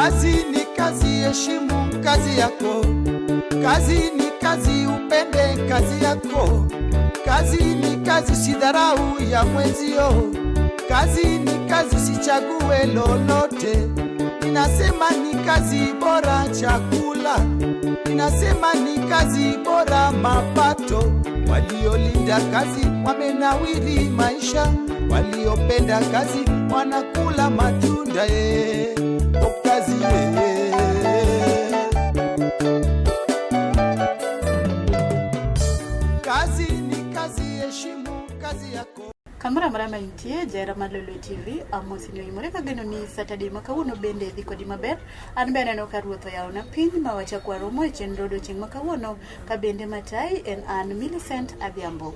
Kazi ni kazi, heshimu kazi yako. Kazi ni kazi, upende kazi yako. Kazi ni kazi, sidharau ya mwenzio. Kazi ni kazi, sichague lolote. Ninasema ni kazi bora chakula. Ninasema ni kazi bora mapato. Waliolinda kazi wamenawiri maisha. Waliopenda kazi wanakula matunda kazi Kazi ni kazi, heshimu kazi yako. Kamera marama intie jera Lolwe TV amosini imore kageno ni Saturday makawuono bende dhi kodi maber. An be aneno ka ruoth oyaw na piny mawacha kwa romo e chenro chieng makawuono ka bende matai en an Millicent Adhiambo.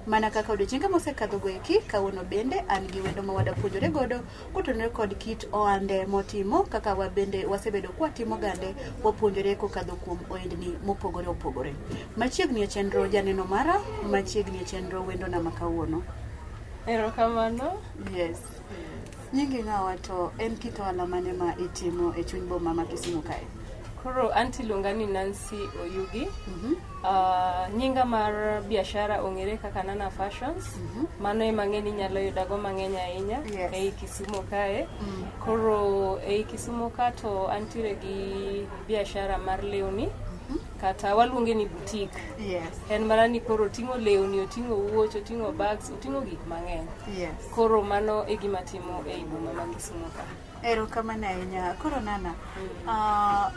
Mana kaka odiochienga mosekadho go eki kawuono bende an gi wendo ma wada puonjore godo kotenore kod kit ohande motimo kaka wabende wasebedo kwatimo gande wapuonjore kokadho kuom ohendni mopogore opogore. Machiegni e chenro janeno mara, machiegni e chenro wendo na makawuono. Erokamano. Yes. Nyingi ngawa to en kit ohala mane ma itimo e chuny boma ma Kisumu kae? Koro anti lungani Nancy Oyugi. Nyinga mar biashara ong'ere kaka Nana Fashions. Mano ema ng'eni nyalo yudago mang'eny ahinya ei Kisumu kae. Koro ei Kisumu ka to antiere gi biashara mar lewni. Kata waluonge ni boutique. Yes. En mana ni koro tingo lewni, otingo wuoch, otingo bags, otingo gik mang'eny. Yes. Koro mano e gima timo ei boma ma Kisumu ka. Erokamano ahinya. Koro Nana,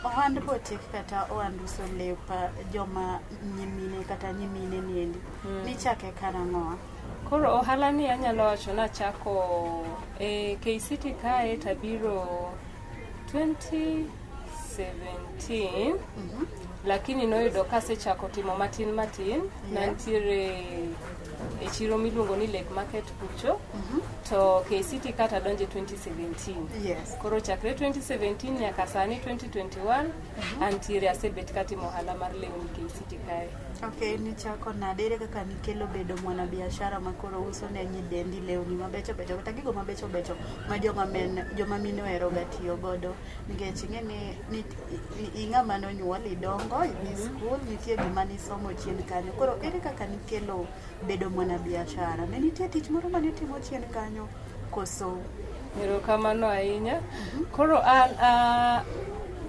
ohand boutique kata ohand uso lepa joma nyimine kata nyimine niendi. Nichake karang'oa? Koro ohala ni anyalo wacho na chako e KCT kae tabiro 2017. Lakini noyudo kasechako timo matin nantiere e chiro miluongo ni Lake Market kucho. To KCT kata donje 2017. Yes. Koro chakre 2017 nyaka sani 2021 antiere asebet katimo ohala mar lewni KCT kae. Okay, nichako nade kaka nikelo bedo mwana biashara makoro uso ne nyidendi lewni mabecho becho kata gigo mabecho becho ma joma mine ohero ga tiyo godo. Nikech ing'eni ing'ama nonyuol idongo idhi school nitie gima nisomo chien kanyo. Koro ere kaka nikelo bedo mwana biashara? Ne nitie tich moro mane timo chien kanyo koso? Erokamano ahinya. Koro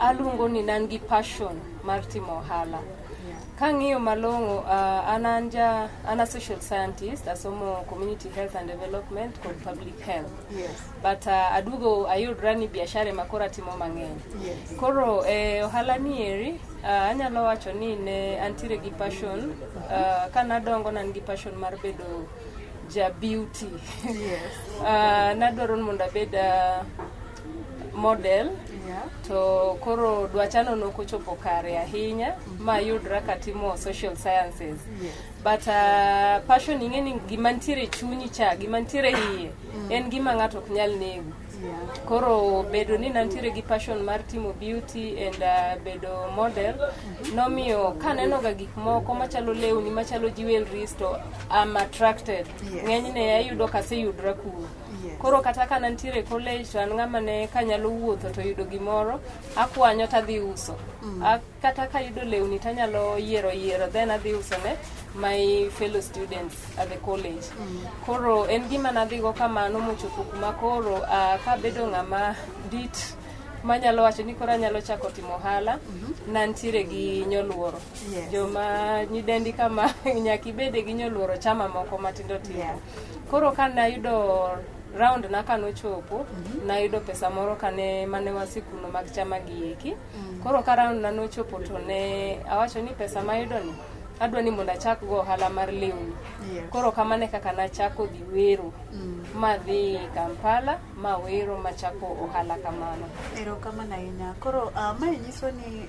aluongo ni nan gi passion mar timo ohala. Kang'iyo malong'o, an a social scientist, asomo community health and development kod public health. Yes. But adugo ayudra ni biashara makora timo mang'eny. Yes. Koro ohala ni eri anyalo wacho ni ne antire gi passion, kana dongo nan gi passion mar bedo ja beauty. Yes. Nadwaro mondo abed model. Yeah. To koro dwachano nokochopo kare ahinya ma yudra katimo social sciences. Yes. But passion ing'eni gimantiere chunyi cha, gimantiere iye en gima ng'ato ok nyal nego. Yeah. Koro bedo ni nantiere gi passion mar timo beauty and bedo model nomiyo kaneno ga gik moko machalo lewni machalo jewelry to I'm attracted. Yes. Ng'enyne ayudo kaseyudra kuno. Yes. Koro kata ka nantiere college to an ng'ama ne kanyalo wuotho to yudo gimoro akwanyo tadhi uso. Kata ka yudo lewni tanyalo yiero then adhi uso ne my fellow students at the college. Koro en gima nadhi go kamano mochopo kuma koro ka bedo ng'ama dit manyalo wacho ni kora nyalo chako timo ohala nantiere gi nyoluoro. Yes. Joma nyidendi kama nyaki bede gi nyoluoro chama moko matindo tindo. Yeah. Koro kana yudo round na kanochopo na yudo pesa moro kane mane wasikuno mag chama gieki. Koro ka round na nochopo to ne awacho ni pesa ma yudo ni adwa ni mondo achak go ohala mar lewni. Yes. Koro kamane kaka nachako dhi wero madhi Kampala ma wero machako ohala kamano. Erokamano ahinya. Koro mae nyiso ni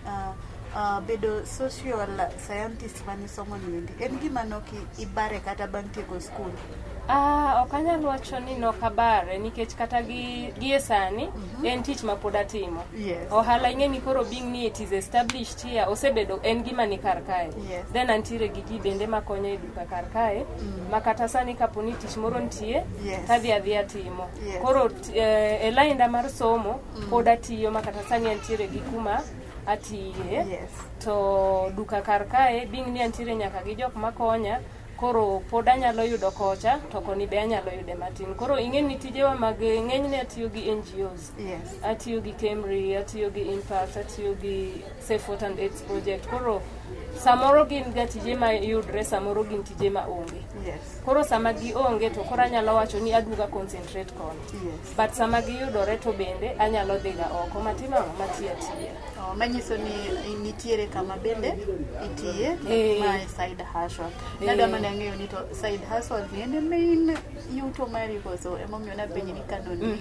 bedo social scientist manisomo niendi en gima noki ibare kata bang' tieko school? Okanyalo wacho ni nokabare nikech kata gi sani en tich ma pod atimo. Ohala ing'eni koro being ni it is established here osebedo en gima ni kar kae. Then antiere gi ji bende makonyo e duka kar kae ma kata sani kaponi tich moro nitie tadhi adhiya timo. Koro e lainda mar somo pod atiyo ma kata sani antiere gi kuma atiye. To duka kar kae being ni antiere nyaka gi jok makonya koro pod anyalo yudo kocha to koni be anyalo yude matin. Koro ing'eni tijewa mag ng'enyne atiyo gi NGOs. Atiyo gi Chenro, atiyo gi Impact, atiyo gi Safe Water and AIDS Project. Koro samoro gin ga tije ma yudre, samoro gin tije ma onge. Koro sama gi onge to koro anyalo wacho ni aduga concentrate kon. But sama gi yudore to bende anyalo dhiga oko matimo matiya tiya. Manyiso ni nitiere kama bende itiye ma side hustle. Nada manang'eyo ni to side hustle ni en main yuto mari koso emomiyo na penji ni kanoni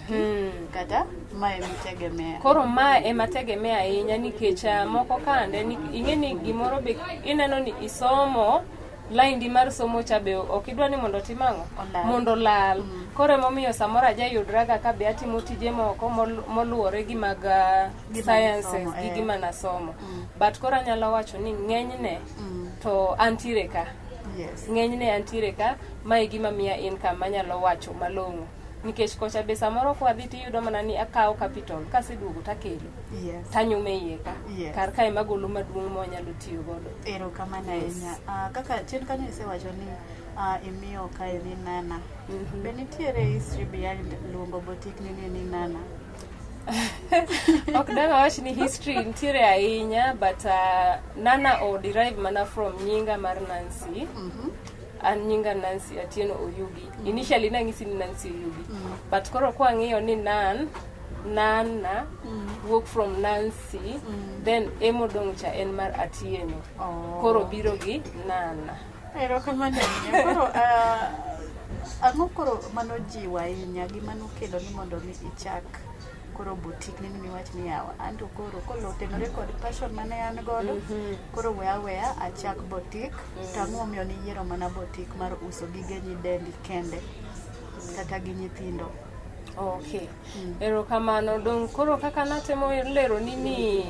kata ma emitegemea. Koro ma emategemea ahinya nikech moko kande ing'eni gimoro be ineno ni isomo laindi mar somo cha be okidwa ni mondo timang'o mondo lal. Koro emomiyo samoro aja yudraga ka be atimo tije moko moluwore gi mag sciences gi gima nasomo. But koro anyalo wacho ni ng'enyne to antiere ka. Ng'enyne antiere ka ma e gima miya income manyalo wacho malong'o. Nikech kocha be samoro kwa dhi tiyudo mana ni akawo capital kaseduogo takelo tanyume iye ka kar kae magolo maduong' monyalo tiyo godo. Erokamano ahinya. Kaka chien kanyo isewacho ni imiyo kae ni Nana. Be nitiere history behind luongo boutique ni Nana? Ok danga wach ni history nitiere ahinya but Nana o derive mana from nyinga mar Nancy. An nyinga Nancy Atieno Oyugi. Initially nang'isi ni Nancy Oyugi. But koro kwa ng'iyo ni Nana work from Nancy then emodong cha en mar Atieno. Koro biro gi Nana. Erokamano ahinya. Koro ang'o koro mano jiwa ahinya gima nokelo ni mondo ni ichak koro boutique ni wach ni yawa anto koro kolotenore kod passion mane an godo koro weya achak boutique tang'o miyo ni yiero mana boutique mar uso gige nyidendi kende kata gi nyithindo. Okay. Erokamano dong koro kaka natemo lero ni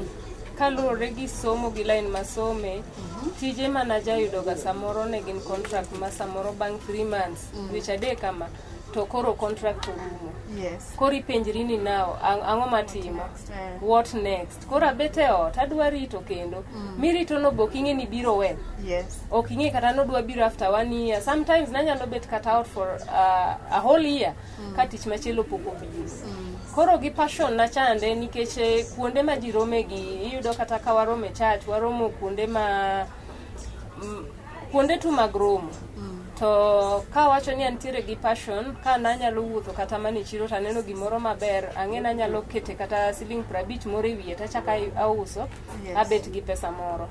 kaluwore gi somo gi line masome tije manaja yudo ga samoro ne gin contract ma samoro bang 3 months which ade kama to koro contract orumo. Koro ipenjri ni now ang'o matimo? What next? Koro abete ot adwa rito kendo mirito no bok ing'e ni biro when. Ok ing'e kata nodwa biro after 1 year. Sometimes nanyalo bet cut out for a whole year ka tich machielo pok obiro. Koro gi passion na chande nikech kuonde ma ji rome gi iyudo kata ka warome church waromo kuonde tu mag romo. To ka wacho ni antiere gi passion ka nanyalo wuotho kata mani chiro taneno gimoro maber ang'e nanyalo kete kata siling 50 moro e wiye tachaka auso abet gi pesa moro.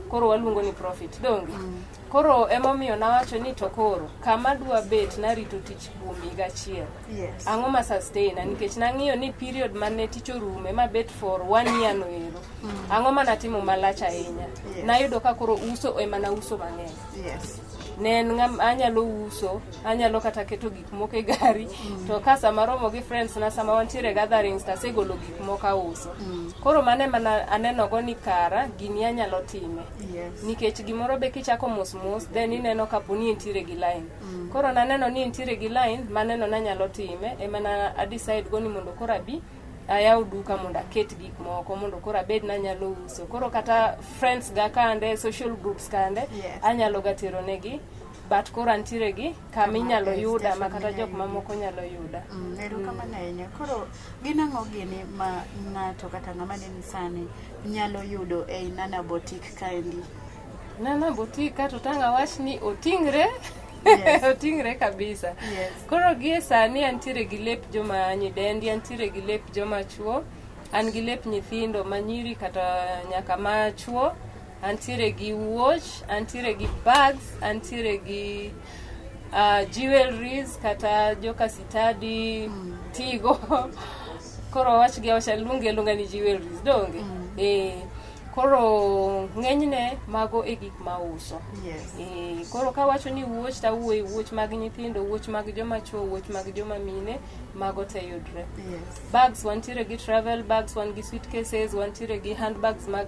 Koro waluongo ni profit donge. Koro emomiyo nawacho ni to koro kama dwa bet narito tich kuom higa achiel. Ang'o ma sustain nikech nang'iyo ni period mane tich orume ma bet for 1 year no ero. Ang'o ma natimo malach ahinya. Nayudo ka koro uso ema na uso mang'eny. Nen anyalo uso, anyalo kata keto gik moko e gari to ka sama romo gi friends na sama wantiere gatherings ta segolo gik moko uso. Koro mane mana aneno go ni kara gini anyalo time. Nikech gimoro be kichako mos then ineno kaponi entiere gi line. Koro naneno ni entiere gi line maneno nanyalo time e mana I decide go ni mondo koro abi ayaw duka mondo aket gik moko mondo koro abed nanyalo uso. Koro kata friends ga kande, social groups kande anyalo gatero negi but koro antiere gi kama inyalo yuda ma kata jok mamoko nyalo yuda. Erokamano ahinya. Koro ginang'o gini ma ng'ato kata ng'ama ni sani nyalo yudo e Nana boutique kaendi? Nana boutique ka to tanga wach ni otingre otingre kabisa. Koro gie sani antiere gi lep joma nyidendi, antiere gi lep joma chuo, an gi lep nyithindo manyiri kata nyaka ma chuo, antiere gi watch, antiere gi bags, antiere gi jewelries kata joka sitadi tigo. Koro wach gi wacha lunga ni jewelries donge. Koro ng'enyne mago e gik ma uso. Koro ka wacho ni wuoch ta wuoch mag nyithindo, wuoch mag joma chuo, wuoch mag joma mine, mago te yudre. Bags wantiere gi travel bags, wan gi suitcases, wantiere gi handbags mag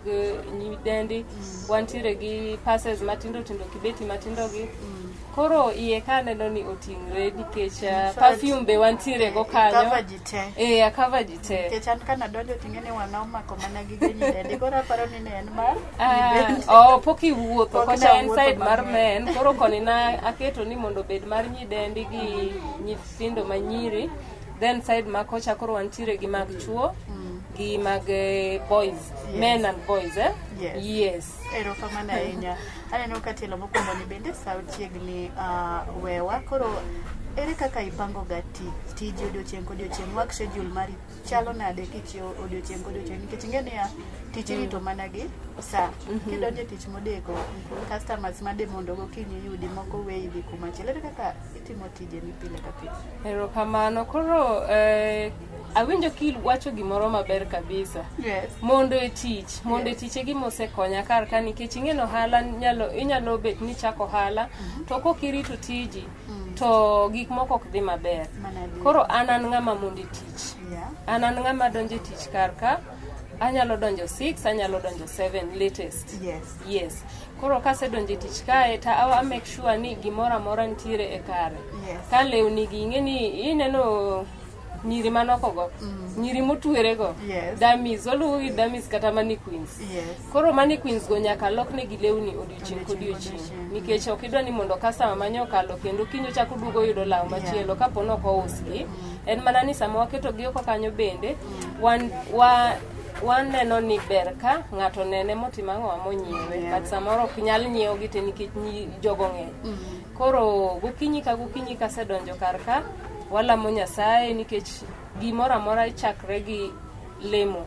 nyidendi, wantiere gi purses matindo tindo, kibeti matindo gi. Koro iye ka neno ni oting're nikech perfume be wantiere go kanyo. Cover ji te. Nikech an kana donjo ting'e ni wanaomako mana gige nyidendi, koro aparo ni ne en mar poki wuotho kocha inside mar men, koro koni na aketo ni mondo bed mar nyidendi gi nyithindo manyiri, then side ma kocha koro wantiere gi mag chuo gi mag boys, men and boys. Yes. Erokamano ahinya. Aneno ka tielo mokwongo ni bende sa chiegni wewa, koro ere kaka ipango ga tiji odiochieng' kodiochieng', work schedule mari chalo nade kichio odiochieng' kodiochieng', nikech ing'e niya tich rito mana gi sa kidonje tich modeko customers made mondo gokinyi yudi moko weyi dhi kumachielo. Ere kaka itimo tije ni pile ka pile? Erokamano. Koro awinjo kiwacho gimoro maber kabisa. Mondo e tich e gima osekonya kar ka, nikech ing'eno ohala inyalo bet ni chako ohala to kokirito tiji to gik moko ok dhi maber. Koro an ng'ama mondo tich. An ng'ama donjo tich kar ka, anyalo donjo 6, anyalo donjo 7 latest. Yes. Koro kasedonjo tich kae ta awa make sure ni gimoro amora nitiere e kare. Ka lewni gi ing'eni ineno nyiri manokogo, nyiri motuere go, dummies, oluwo gi dummies kata money queens. Koro money queens go nyaka lokne gi lewni odiochieng' kodiochieng', nikech ok idwa ni mondo customer manyo kalo kendo kinyo chako duogo yudo law machielo kapo no ko usgi. En mana ni sama waketo gi oko kanyo bende waneno ni ber ka ng'ato nene motimo ang'o monyiewe, but samoro ok nyal nyiewo gi te nikech jogo ng'eny. Koro gokinyi kasedonjo kar ka, walamo Nyasaye nikech gimoro amora chakre gi lemo.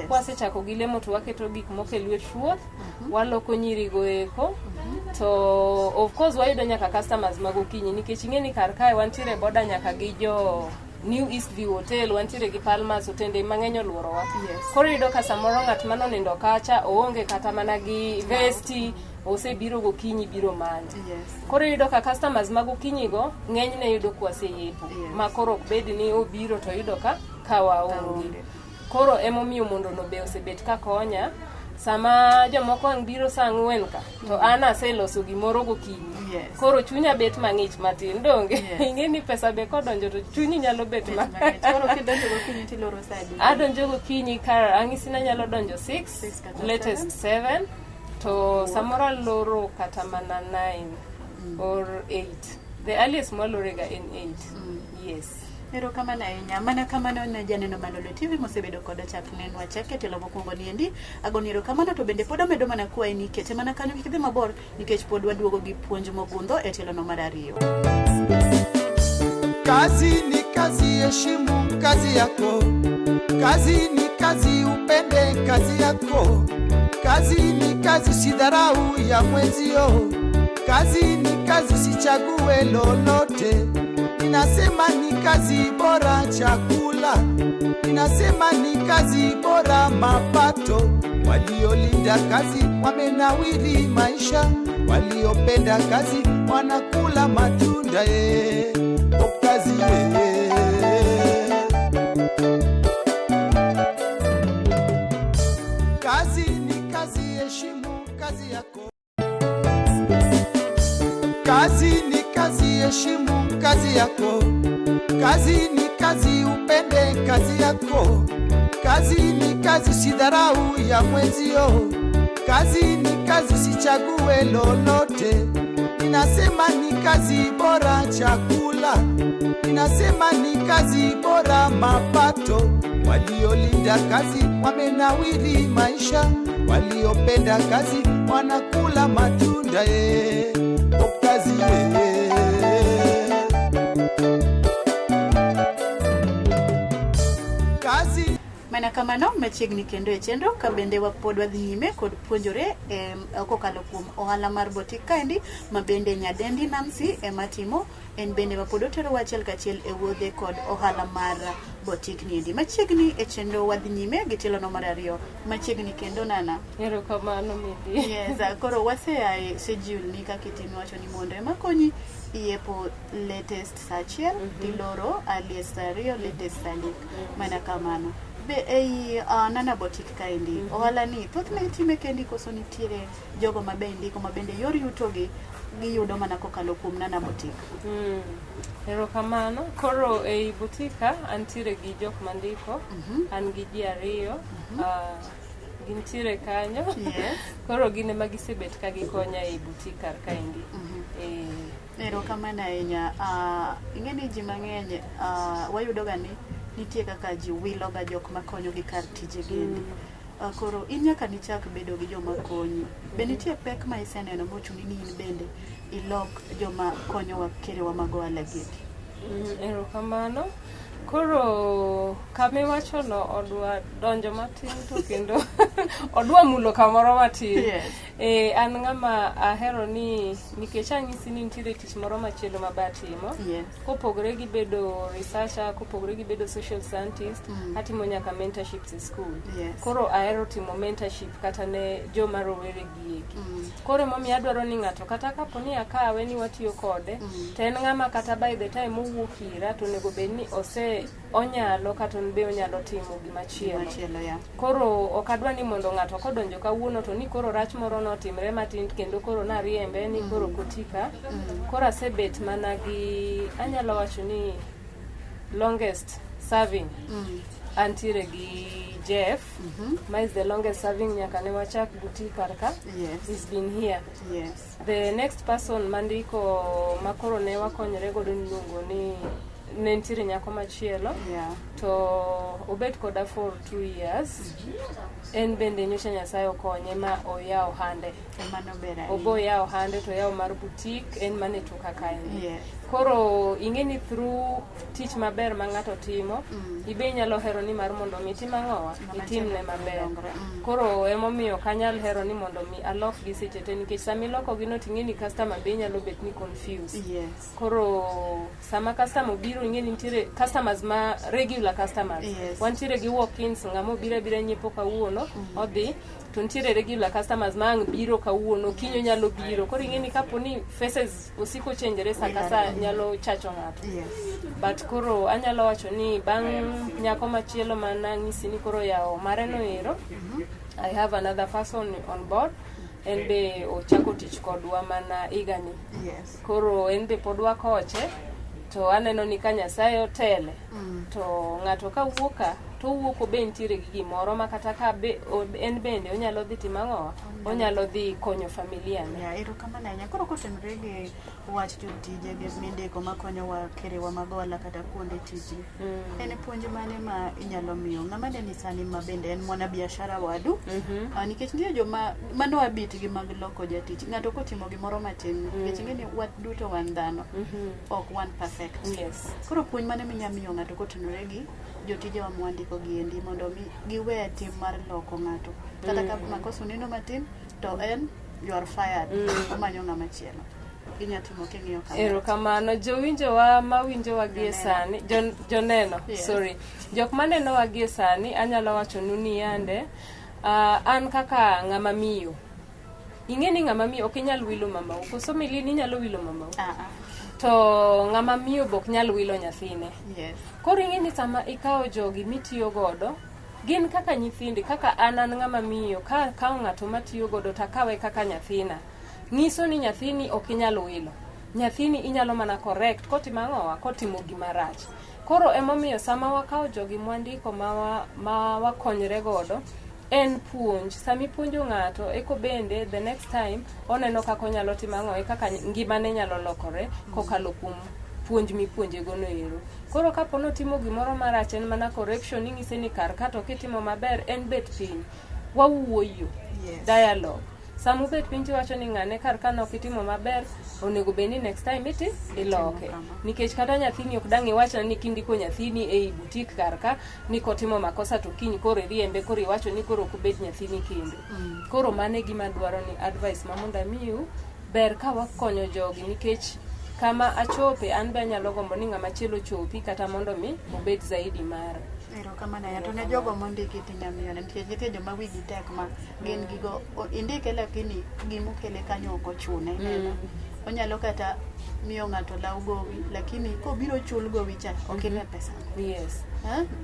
Kwasechako gi lemo to waketo gik moko e lwet Ruoth, waloko nyirigo eko, to of course wayudo nyaka customers magokinyi, nikech ing'eni kar kae wantiere boda nyaka gi jo New East View Hotel, wantiere gi Palmas, otende mang'eny oluorowa. Koro yudo ka samoro ng'at manonindo kacha oonge kata mana gi vesti, osebiro gokinyi biro manyo. Koro yudo ka customers magokinyi go ng'enyne yudo kwaseyepo, ma koro ok bed ni obiro to yudo ka waonge. Koro emomiyo mondo no be osebet ka konya. Sama jomoko ang' biro sa 4 ka, to an aseloso gimoro gokinyi. Koro chunya bet mang'ich matin, donge ing'eni pesa be kodonjo to chunyi nyalo bet mang'ich. Koro kidonjo gokinyi tiloro sa adi? Adonjo gokinyi kar ang'isi na nyalo donjo 6, latest 7, to samoro loro kata mana 9 or 8. The earliest mwalorega in 8. Yes. Erokamano ahinya. Mana kamano ne janeno mar Lolwe TV mosebedo kod chak nenwa chake telo mokwongo ni endi. Agoni erokamano, to bende pod amedo mana kwayi ni kete mana kanyo kik dhi mabor, nikech pod waduogo gi puonj mogundho e telo no mar 2. Kazi ni kazi, heshimu kazi yako. Kazi ni kazi, upende kazi yako. Kazi ni kazi, usidharau ya mwenzio. Kazi ni kazi, usichague lolote. Ninasema ni kazi bora chakula, ninasema ni kazi bora mapato. Waliolinda kazi wamenawiri maisha, waliopenda kazi wanakula matunda kazi Kazi ni kazi, heshimu kazi yako. Kazi ni kazi, heshimu kazi yako. Kazi ni kazi, upende kazi yako. Kazi ni kazi, usidharau ya mwenzio. Kazi ni kazi, usichague lolote. Ninasema ni kazi bora chakula, ninasema ni kazi bora mapato. Waliolinda kazi wamenawiri maisha, waliopenda kazi wanakula matunda kazi kazi. Mana kamano machiegni kendo e chenro ka bende wapod wadhi nyime kod puonjore kokalo kuom ohala mar botik kaendi, ma bende nyadendi Nancy ema timo. En bende wapod otero wachiel kachiel e wuodhe kod ohala mar botik niendi. Machiegni e chenro wadhi nyime gi tielo no mar 2. Machiegni kendo nana. Erokamano Midi. Yes, koro waseae schedule ni kaka itimo wacho ni mondo ema konyi iepo latest saa achiel tiloro earliest saa 2 latest saa 3 mana kamano. Be ei nana botik kaendi ohala ni thothne itime kendi koso nitiere jogo mabendi ko mabende yor yuto gi giyudo mana kokalo kuom nana botik. Erokamano. Koro ei butika antiere gi jok mandiko, an gi ji 2, gintiere kanyo. Yes. Koro gine magisebet ka gikonya ei butik kar kaendi. Erokamano ahinya. Ing'eni ji mang'eny wayudo ga ni nitie kaka ji wilo ga jok makonyo gi kar tije gendi. Koro in nyaka nichak bedo gi joma konyi. Be nitie pek ma iseneno mochuni ni in bende ilok joma konyowa kerewa mag ohala gendi? Erokamano. Koro kame wacho no odwa donjo matin to kendo odwa mulo kamoro matin. Yes. An ng'ama ahero ni nikech anyisi ni nitiere tich moro machielo mabatimo. Yes. Kopogore gi bedo researcher, kopogore gi bedo social scientist, atimo nyaka mentorships e school. Yes. Koro ahero timo mentorship kata ne joma rowere gieki. Koro momi adwaro ni ng'ato kata kapo ni akawe ni watiyo kode, to en ng'ama kata by the time owuok ira to nego bedni onyalo kata be onyalo timo gimachielo. Ya. Koro okadwa ni mondo ng'ato kodonjo kawuono to ni koro rach moro notimre matin kendo koro nariembe ni koro kotika. Koro asebet mana gi anyalo wacho ni longest serving antiere gi Jeff, is the longest serving nyaka ne wachak butik karka. Yes. He's been here. Yes. The next person mandiko makoro ne wakonyre godo niluongo ni nentiere nyako machielo. Yeah. To obet koda for 2 years. En bende nyocha Nyasaye okonye ma oyawo Ohande. Mano bera. Obo yawo Ohande to yawo mar butik en mane toka kae. Yes. Koro ingeni through tich maber ma ng'ato timo, ibe nyalo hero ni mar mondo mi tim ang'owa, itimne maber. Koro emomiyo kanyal hero ni mondo mi alok gi seche te nikech sama iloko gi no ting'eni customer be nyalo bet ni confused. Yes. Koro sama customer biro ingeni nitiere customers ma regular customers. Yes. Wantiere gi walk-ins ng'amo bira nyiepo kawuono, odhi to nitiere regular customers ma ang' biro kawuono, kinyo nyalo biro. Koro ingeni kapo ni faces osiko changeore sa nyalo chacho ng'ato. Yes. But koro anyalo wacho ni bang' nyako machielo manang'isi ni koro yawo mare no ero, I have another person on board. En be ochako tich kodwa mana igani. Yes. Koro en be podwa koche to aneno ni ka Nyasaye otele. To ng'ato ka wuoka to wuoko be ntiere gi gimoro ma kata ka be en bende onyalo dhi timo ang'owa, onyalo dhi konyo familia ne. Ya, erokamano ahinya. Koro kotenore gi wach jotije gi mindiko makonyowa kerewa mag ohala kata kuonde tiji. En puonj mane ma inyalo miyo ng'ama ne ni sani ma bende en mwana biashara wadu? Nikech nitie joma mano abit gi mag loko jatich. Ng'ato kotimo gimoro matin, nikech ing'eni wat duto wan dhano, ok wan perfect. Yes. Koro puonj mane minya miyo ng'ato kotenore gi jotije wa mwandiko giendi mondo giwe tim mar loko ng'ato. Kata ka makosa neno matin to en you are fired. Omanyo ng'ama chielo. Inyatimo king'iyo kamano. Erokamano jowinjowa mawinjowa gie sani, joneno, Yes. sorry. Jok maneno wa gie sani anyalo wacho ni yande an kaka ng'ama miyo. Ing'eni ng'ama miyo ok inyal wilo mamau. Koso milini nyalo wilo mamau. To ng'ama miyo bok nyal wilo nyathine. Yes. Koro ing'eni sama ikawo jogi mitiyo godo, gin kaka nyithindi, kaka an ng'ama miyo, ka ng'ato matiyo godo takawe kaka nyathina. Ng'iso ni nyathini ok inyalo wilo. Nyathini inyalo mana correct kotimo ang'owa, kotimo gima rach. Koro emomiyo sama wakawo jogi mwandiko ma wakonyre godo, en puonj. Sami puonjo ng'ato eko bende the next time oneno kaka onyalo timo ang'owa, kaka ngimane nyalo lokore kokalo kuom puonj mipuonje go no ero. Koro kapo no timo gimoro marach en mana correction, ing'ise ni kar kato kitimo maber en bet piny. Wawuoyo. Yes. Dialogue. Samu bet piny tiwacho ni ng'ane kar kano kitimo maber, onego beni next time iloke. Nikech kata nyathini ok dang' iwacho ni kindiko nyathini ei butik karka ni kotimo makosa to kiny koro riembe, koro iwacho ni koro ok bed nyathini kendo. Koro mane gima dwaro ni advice ma mondo amiu ber ka wakonyo jogi, nikech kama achope an be anyalo gombo ni ng'ama chielo chopi kata mondo mi obed zaidi mara. Erokamano ya to ne jogo mondiki tinyamiyo nitie joma wigi tek ma gin gigo indike lakini gimokele kanyo ok ochune onyalo kata miyo ng'ato law gowi lakini kobiro chul gowi cha okine pesa. Yes.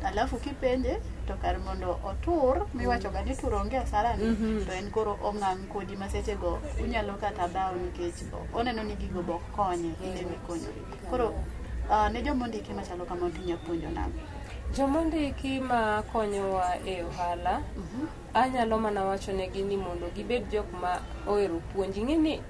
Alafu kipenje to kar mondo otur miwacho ga ni tur onge asara ni to en koro ong'ang kodi maseche go unyalo kata dawo nikech oneno ni gigo bok konye inde mikonyo. Koro ne jomondiki machalo kama tinya puonjo nami. Jomondiki ma konyowa e ohala anyalo mana wacho negi ni mondo gibed jok ma ohero puonji. Ng'eni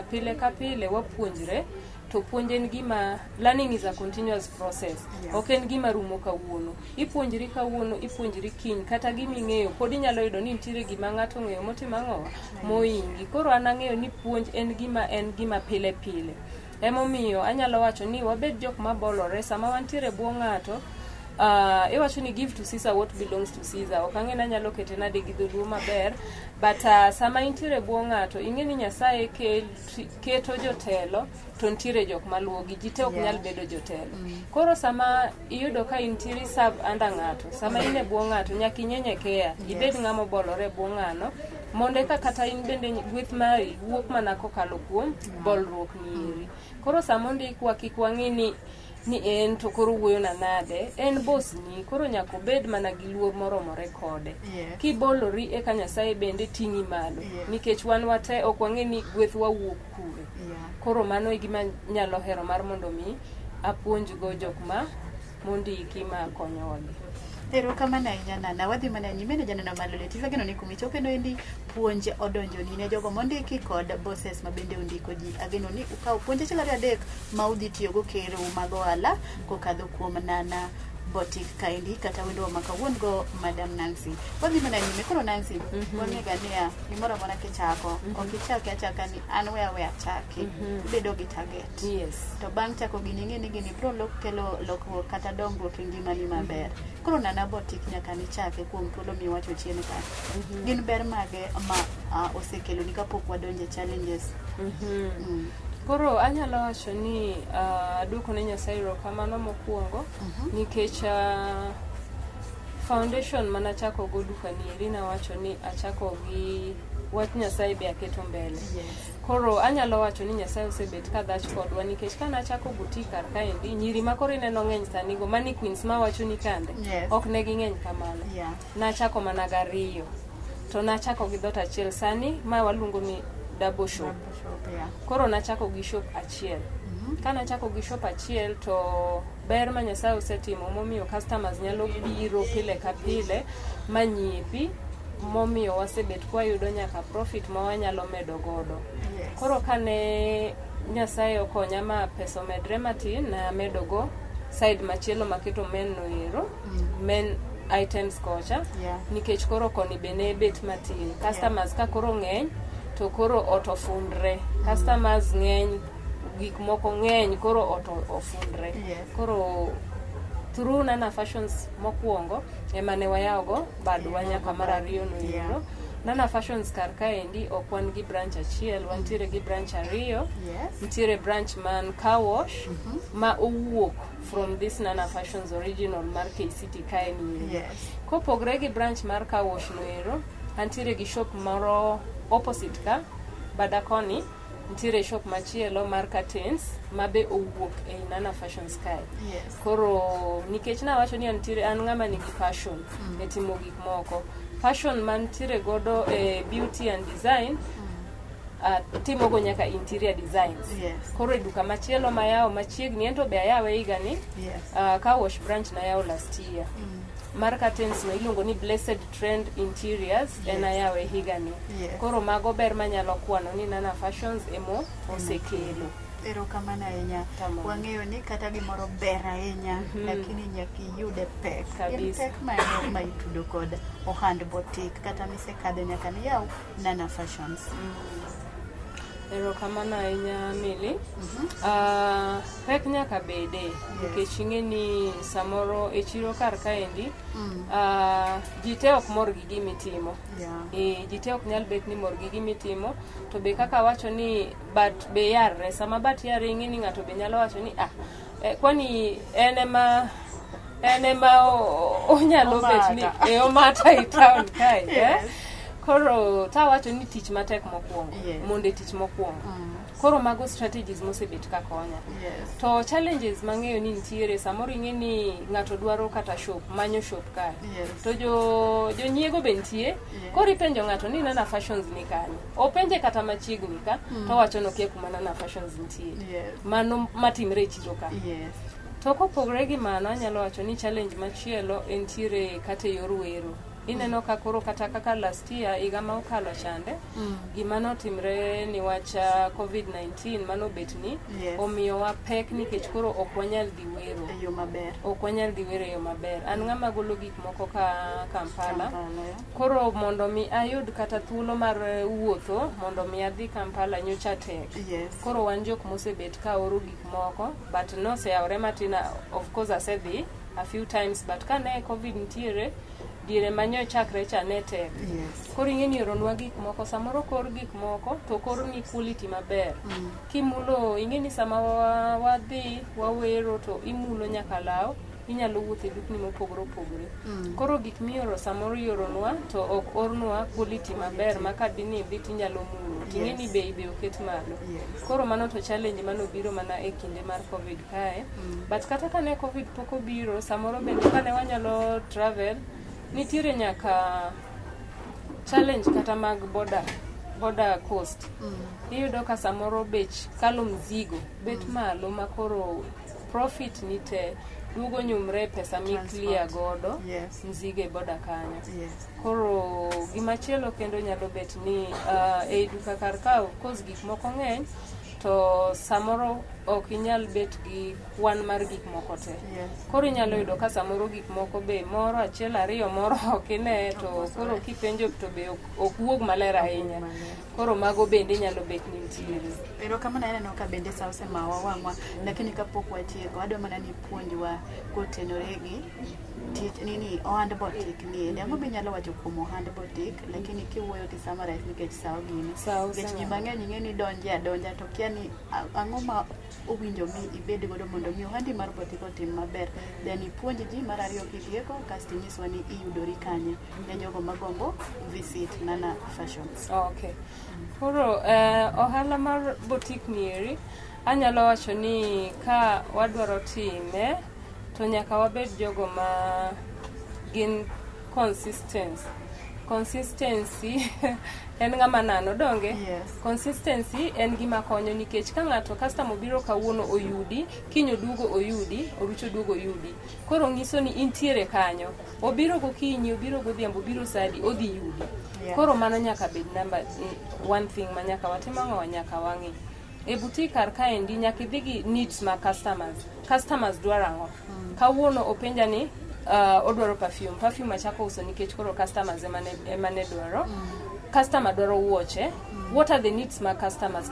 pile ka pile wapuonjre to puonj en gima learning is a continuous process. Ok en gima rumo kawuono. Ipuonjri kawuono, ipuonjri kiny kata giming'eyo pod inyalo yudo ni nitiere gima ng'ato ng'eyo motimo ang'owa moingi. Koro an ang'eyo ni puonj en gima pile pile. Emomiyo anyalo wacho ni wabed jok ma bolore sama wantiere buo ng'ato. Iwacho ni give to Caesar what belongs to Caesar. Ok ang'e anyalo kete nade gi dholuo maber, but sama intiere buo ng'ato ing'e ni Nyasaye keto jotelo to nitiere jok maluwogi, ji te ok nyal bedo jotelo. Koro sama iyudo ka intiere sub under ng'ato, sama in e buo ng'ato nyaka inyenyekea, ibed ng'ama bolore buo ng'ano mondo ka kata in bende gweth mari wuok mana kokalo kuom bolruok ni. Koro sama ndikwa kik wang'e ni en to koro wuoyo na nade, en boss ni koro nyaka bed mana gi luor moromore kode. Kibolori eka Nyasaye bende ting'i malo nikech wan wate ok wang'e ni gweth wawuok kure. Koro mano e gima nyalo hero mar mondo mi apuonj go jok ma mondiki ma konyogi. Erokamano ahinya Nana, wadhi mana nyime ne janeno mar Lolwe TV ageno ni kumichope no endi puonj odonjo ni ne jogo mondiki kod bosses ma bende ondiko ji. Ageno ni ukaw puonje achiel ariyo adek ma udhi tiyogo kero mag ohala kokadho kuom Nana Botik kaendi kata wendo ma kawuon go Madam Nancy. Wadhi mana nyime koro Nancy, wang'ega niya gimoro amora kichako ok ichake achaka ni an we achaki, bedo gi target. Yes. To bang' chako gini ng'e ni gini bro kelo lokruok kata dongruok e ngimani maber. Koro Nana Botik nyaka ni chake kuom thuolo miwacho chien ka. Gin ber mage ma osekelo ni kapok wadonje challenges. Koro anyalo wacho ni aduoko ne Nyasaye erokamano mokwongo nikech foundation mana chako go dukani eri na wacho ni achako gi wach Nyasaye be aketo mbele. Koro anyalo wacho ni Nyasaye osebet ka dhach kodwa nikech kana achako butik kar kaendi nyiri ma koro ineno ng'eny sani go mani queens ma wacho ni kande ok ne ging'eny kamano. Nachako mana gariyo to nachako gi dhot achiel sani ma waluongo ni double shop. Koro nachako gi shop achiel. Kana chako gi shop achiel to ber ma Nyasaye osetimo momiyo customers nyalo biro pile ka pile manyiepi momiyo wasebet kwa yudo nyaka profit ma wanyalo medo godo. Koro kane Nyasaye okonya ma pesa medre matin na medo go side machielo maketo men no ero men items kocha nikech koro koni bene bet matin customers ka koro ng'eny to koro otofundre customers ng'eny gik moko ng'eny koro otofundre. Koro through Nana Fashions mokwongo ema ne wayago badwa nyaka mar ariyo no ero. Nana Fashions kar kaendi ok wan gi branch achiel, wantiere gi branch ariyo. Nitiere branch man car wash ma owuok from this Nana Fashions original mar KCT kaendi. Kopogre gi branch mar car wash no ero, antiere gi shop moro opposite ka badakoni nitiere shop machielo mar curtains mabe owuok e Nana Fashions kae. Koro nikech na wacho ni antiere an ng'ama nigi passion e timo gik moko. Passion man nitiere godo e beauty and design timo go nyaka interior designs. Koro duka machielo mayawo machiegni ento be ayawe higani car wash branch na yawo last year. Mar curtains no iluongo ni Blessed Trend Interiors en ayawe higani. Koro mago ber manyalo kwano ni Nana Fashions emo osekelo. Erokamano ahinya. Wang'eyo ni kata gimoro ber ahinya lakini nyaka iyude pek. Pek ma itudo kod Ohand Botik kata misekadho nyaka ni yaw Nana Fashions. Erokamano ahinya Mili. Pek nyaka bede nikech ing'eni samoro e chiro kar kaendi ji te ok mor gi gimitimo. Ji te ok nyal bet ni mor gi gimitimo, to be kaka wacho ni bat be yarre, sama bat yarre ing'eni ng'ato be nyalo wacho ni kwani en ema onyalo bet ni omata i town kae. Koro tawacho ni tich matek mokwongo, monde tich mokwongo. Koro mago strategies mosebet ka konya. To challenges mang'eyo ni nitiere, samoro ing'eni ng'ato dwaro kata shop, manyo shop kae. To jonyiego be nitie. Koro ipenjo ng'ato ni Nana Fashions ni kanye. Openje kata machiegni ka, to wacho nokia kuma Nana Fashions nitie. Mano matimre e chiro ka. To kopogre gi mano, anyalo wacho ni challenge machielo entiere kata e yor wero. Ineno ka koro kata kaka last year higa ma okalo chande, gima notimre ni wacha COVID-19 mano bet ni omiyo wa pek nikech koro ok wanyal dhi wero e yo maber. Ok wanyal dhi wero e yo maber. An ng'ama golo gik moko ka Kampala. Koro mondo mi ayud kata thuolo mar wuotho, mondo mi adhi Kampala nyocha tek. Koro wan jok mosebet ka oro gik moko, but no se aure matina, of course asedhi a few times, but kane COVID nitiere diere manyo chakre cha nete. Koro ing'eni oronwa gik moko, samoro kor gik moko to kor ni quality maber. Kimulo ing'eni sama wadhi wawero to imulo nyaka law, inyalo wuotho e dukni mopogore opogore. Koro gik mioro samoro yoronwa to ok ornwa quality maber maka dini dhi tinyalo mulo. Ing'eni bei be oket malo. Koro mano to challenge mano biro mana e kinde mar COVID kae. But kata kane COVID poko biro, samoro bende kane wanyalo travel, nitiere nyaka challenge kata mag border coast. Iyudo ka samoro bech kalo mzigo bet malo makoro profit nite dugo nyumre pesa mi clear godo mzigo e border kanyo. Koro gimachielo kendo nyalo bet ni e duka kar kaw cause gik moko ng'eny, to samoro ok inyal bet gi kwan mar gik moko te. Koro inyalo yudo ka samoro gik moko be moro achiel ariyo moro ok ine, to koro kipenjo to be ok wuog maler ahinya. Koro mago bende nyalo bet ni nitiere. Erokamano aneno ka bende sa osemawa wang'wa, lakini kapok watieko adwa mana ni puonjwa kotenore gi nini ohand botik ni. Ang'o minyalo wacho kuom ohand botik, lakini kiwuoyo ti summarize nikech sa ogini. Nikech ji mang'eny ing'eni donja to kia ni ang'o ma owinjo mi ibed godo mondo mi ohandi mar botik otim maber. Then ipuonj ji mar ariyo kitieko kasto inyiswa ni iyudori kanye ne jogo magombo visit Nana Fashions. Okay. Koro ohala mar botik nieri anyalo wacho ni ka wadwaro time to nyaka wabed jogo ma gin consistency en ng'ama nano donge. Consistency en gima konyo nikech ka ng'ato customer biro kawuono oyudi, kinyo dugo oyudi, orucho dugo oyudi. Koro ng'iso ni intiere kanyo. Obiro gokinyi, obiro godhiambo, obiro sadi, odhi yudi. Koro mano nyaka bed number one thing ma nyaka watimo, nyaka wang'i. E butik kar kaendi nyaka idhi gi needs ma customers dwaro ang'o. Kawuono openja ni odwaro perfume achako uso nikech koro customers emane dwaro. Customer dwaro wuoche. What are the needs ma customers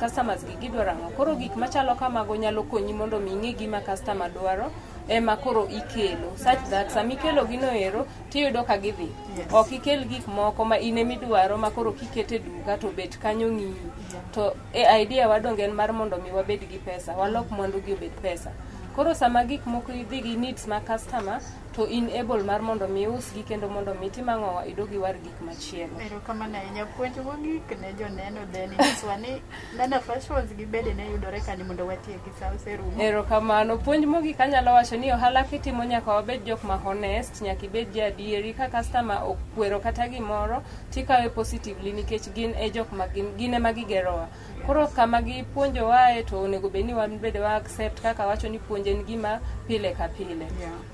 gidwaro ang'o. Koro gik machalo kamago nyalo konyi mondo mi ing'e gima customer dwaro ema koro ikelo, such that samikelo gino ero tiyudo ka gidhi. Ok ikel gik moko ma ine midwaro ma koro kikete duka to bet kanyo ng'iyi. To idea wadonge en mar mondo mi wabed gi pesa, walok mwandu gi obed pesa. Koro sama gik moko idhi gi needs ma customer to in able mar mondo mi usgi kendo mondo mi timang'owa idogi war gik machielo. Erokamano ahinya puonj mogik ne joneno Deni Kiswani Nana Fashions gibede ne yudore kani mondo watieki sa oserumo. Erokamano. Puonj mogik anyalo wacho ni ohala kitimo nyaka wabed jok ma honest, nyaka ibed ja adieri. Ka customer okwero kata gimoro tikawe positively nikech gin e jok ma gin ema gigerowa. Koro kama gipuonjo wae to onego bed ni wan bede wa accept kaka wacho ni puonj en gima pile ka pile.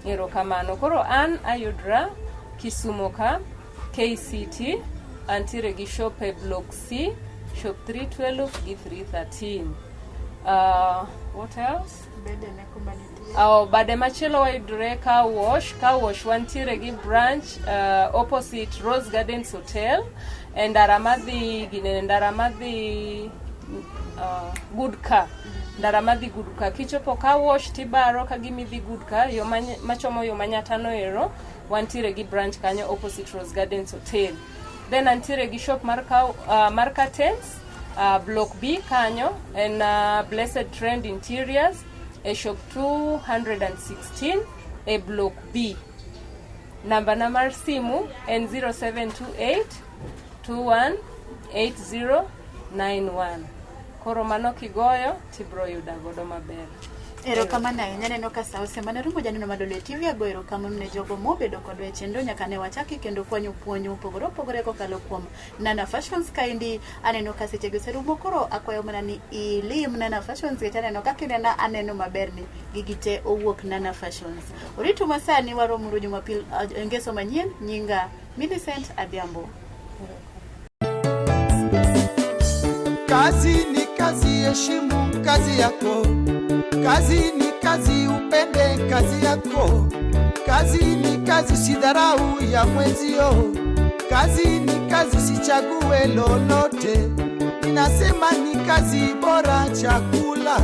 Erokamano. Koro an ayudra Kisumo ka KCT antiere gi shop e block C, shop 312 gi 313. What else? Bede ne kumaniti. Bade machielo wayudre car wash wantiere gi branch opposite Rose Gardens Hotel and Ndaramadhi good car. Ndara madhi good car. Kichopo car wash tibaro ka gimi dhi good car. Yo machomo yo manyatano ero. Wantire gi branch kanyo opposite Rose Gardens Hotel. Then antire gi shop mar curtains. Block B kanyo and Blessed Trend Interiors. A shop 216. A block B. Number simu and 0728 218091. Koro mano kigoyo tibro yuda godo maber. Erokamano ahinya, neno ka sa osemane rumo janeno mar Lolwe TV. Ago erokamano ne jogo mobedo kodwa e chenro nyaka ne wachaki kendo kwanyo puonjo mopogore opogore kokalo kuom Nana Fashions kaindi. Aneno ka sechego serumo, koro akwayo mana ni ilim Nana Fashions kata aneno kaka inena aneno maber ni gigite owuok Nana Fashions. Oritu masani waromo Jumapil Ngeso manyien. Nyinga Millicent Adhiambo. Kazi ni kazi, heshimu kazi yako. Kazi ni kazi, upende kazi yako. Kazi ni kazi, sidharau ya mwenzio. Kazi ni kazi, sichague lolote. Ninasema ni kazi bora chakula.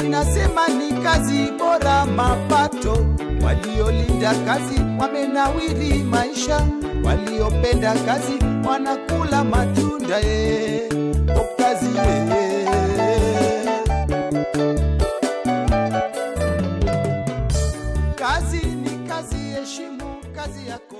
Ninasema ni kazi bora mapato. Waliolinda kazi wamenawiri maisha. Waliopenda kazi wanakula matunda kazi Kazi ni kazi, heshimu kazi yako.